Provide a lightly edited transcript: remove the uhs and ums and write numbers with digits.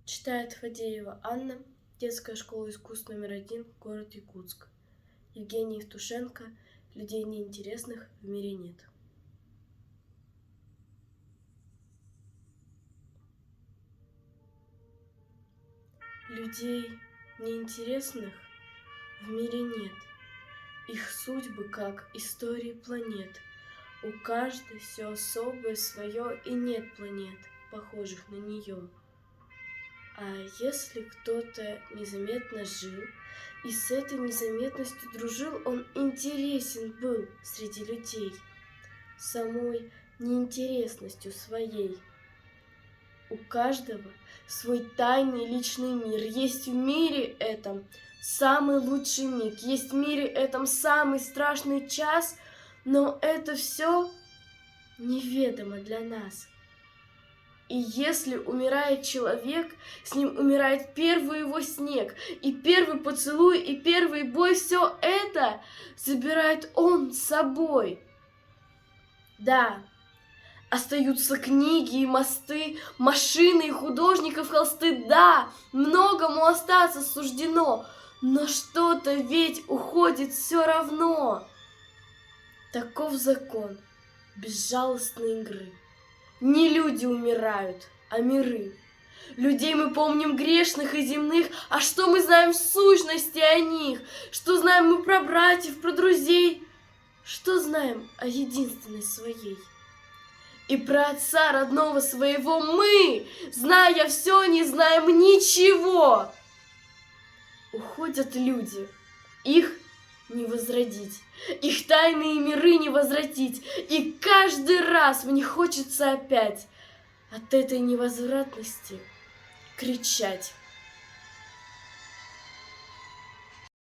Читает Фадеева Анна, детская школа искусств №1, город Якутск. Евгений Евтушенко. Людей неинтересных в мире нет. Людей неинтересных в мире нет. Их судьбы, как истории планет. У каждой все особое свое, и нет планет, похожих на нее. А если кто-то незаметно жил, и с этой незаметностью дружил, он интересен был среди людей, самой неинтересностью своей. У каждого свой тайный личный мир. Есть в мире этом самый лучший миг, есть в мире этом самый страшный час, но это все неведомо для нас. И если умирает человек, с ним умирает первый его снег, и первый поцелуй, и первый бой, все это забирает он с собой. Да, остаются книги и мосты, машины и художников холсты, да, многому остаться суждено, но что-то ведь уходит все равно. Таков закон безжалостной игры. Не люди умирают, а миры. Людей мы помним грешных и земных, а что мы знаем в сущности о них? Что знаем мы про братьев, про друзей? Что знаем о единственной своей? И про отца родного своего мы, зная все, не знаем ничего. Уходят люди, их не возродить, их тайные миры не возвратить, и каждый раз мне хочется опять от этой невозвратности кричать.